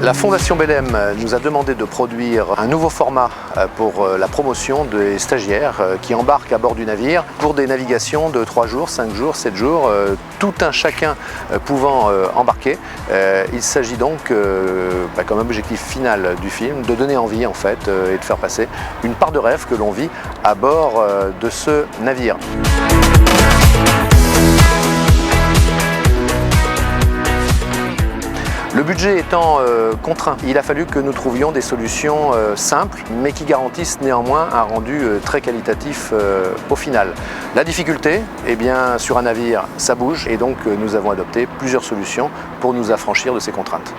La Fondation Belém nous a demandé de produire un nouveau format pour la promotion des stagiaires qui embarquent à bord du navire pour des navigations de 3 jours, 5 jours, 7 jours, tout un chacun pouvant embarquer. Il s'agit donc, comme objectif final du film, de donner envie en fait et de faire passer une part de rêve que l'on vit à bord de ce navire. Le budget étant contraint, il a fallu que nous trouvions des solutions simples, mais qui garantissent néanmoins un rendu très qualitatif au final. La difficulté, eh bien, sur un navire, ça bouge, et donc nous avons adopté plusieurs solutions pour nous affranchir de ces contraintes.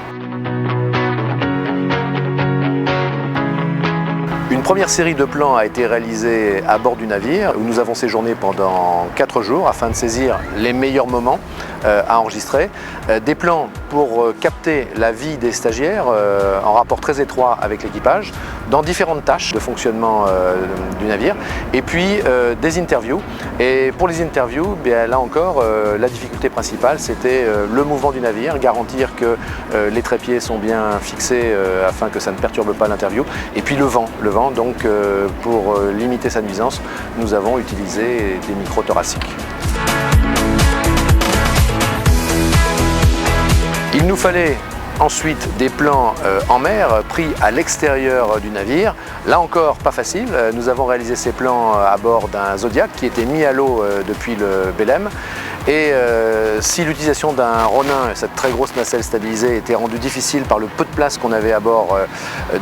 Une première série de plans a été réalisée à bord du navire où nous avons séjourné pendant 4 jours afin de saisir les meilleurs moments à enregistrer. Des plans pour capter la vie des stagiaires en rapport très étroit avec l'équipage dans différentes tâches de fonctionnement du navire, et puis des interviews. Et pour les interviews, bien, là encore, la difficulté principale c'était le mouvement du navire, garantir que les trépieds sont bien fixés afin que ça ne perturbe pas l'interview, et puis le vent. Donc pour limiter sa nuisance, nous avons utilisé des micros thoraciques. Il nous fallait ensuite des plans en mer pris à l'extérieur du navire. Là encore, pas facile. Nous avons réalisé ces plans à bord d'un Zodiac qui était mis à l'eau depuis le Belém. Et si l'utilisation d'un Ronin, cette très grosse nacelle stabilisée, était rendue difficile par le peu de place qu'on avait à bord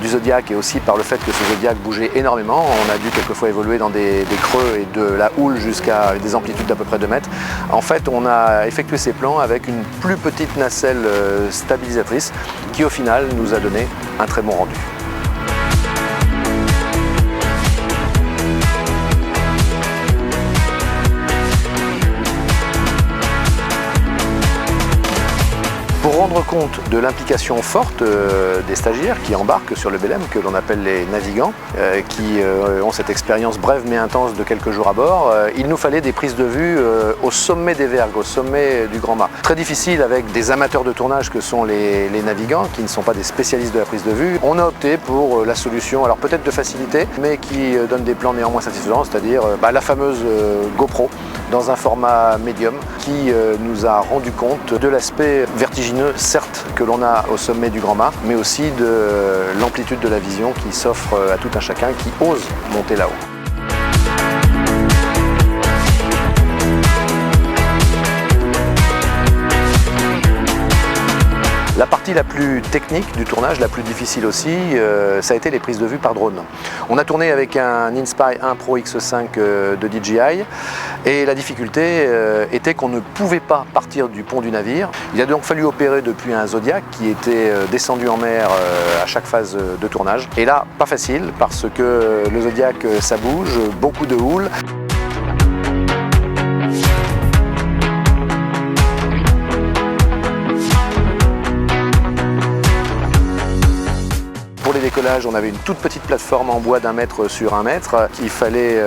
du Zodiac et aussi par le fait que ce Zodiac bougeait énormément, on a dû quelquefois évoluer dans des creux et de la houle jusqu'à des amplitudes d'à peu près 2 mètres. En fait, on a effectué ces plans avec une plus petite nacelle stabilisatrice qui au final nous a donné un très bon rendu. Pour rendre compte de l'implication forte des stagiaires qui embarquent sur le Belém, que l'on appelle les navigants, qui ont cette expérience brève mais intense de quelques jours à bord, il nous fallait des prises de vue au sommet des vergues, au sommet du grand mât. Très difficile avec des amateurs de tournage que sont les navigants, qui ne sont pas des spécialistes de la prise de vue. On a opté pour la solution, alors peut-être de facilité, mais qui donne des plans néanmoins satisfaisants, c'est-à-dire la fameuse GoPro dans un format médium qui nous a rendu compte de l'aspect vertigineux, certes, que l'on a au sommet du grand mât, mais aussi de l'amplitude de la vision qui s'offre à tout un chacun qui ose monter là-haut. La partie la plus technique du tournage, la plus difficile aussi, ça a été les prises de vue par drone. On a tourné avec un Inspire 1 Pro X5 de DJI et la difficulté était qu'on ne pouvait pas partir du pont du navire. Il a donc fallu opérer depuis un Zodiac qui était descendu en mer à chaque phase de tournage. Et là, pas facile parce que le Zodiac, ça bouge, beaucoup de houle. Pour les décollages, on avait une toute petite plateforme en bois d'1 mètre sur 1 mètre qu'il fallait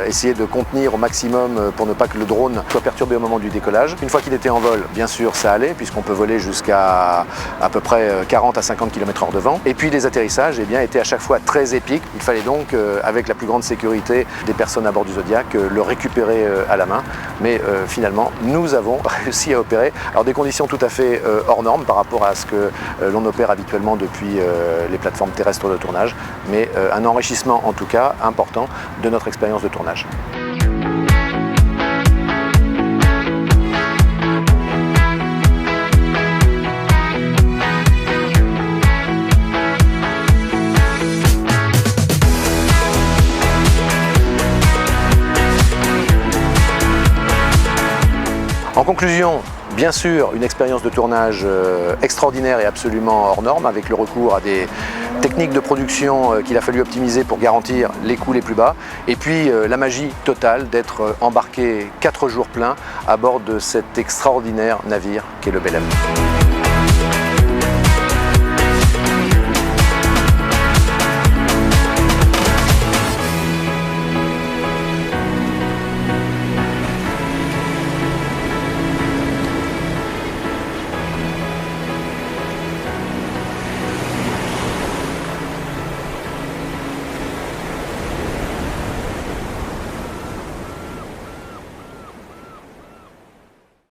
essayer de contenir au maximum pour ne pas que le drone soit perturbé au moment du décollage. Une fois qu'il était en vol, bien sûr, ça allait puisqu'on peut voler jusqu'à à peu près 40 à 50 km/h de vent. Et puis les atterrissages étaient à chaque fois très épiques. Il fallait donc, avec la plus grande sécurité des personnes à bord du Zodiac, le récupérer à la main. Mais finalement, nous avons réussi à opérer. Alors des conditions tout à fait hors normes par rapport à ce que l'on opère habituellement depuis les plateformes terrestres de tournage, mais un enrichissement en tout cas important de notre expérience de tournage. En conclusion, bien sûr, une expérience de tournage extraordinaire et absolument hors norme, avec le recours à des techniques de production qu'il a fallu optimiser pour garantir les coûts les plus bas. Et puis la magie totale d'être embarqué 4 jours pleins à bord de cet extraordinaire navire qu'est le Belém.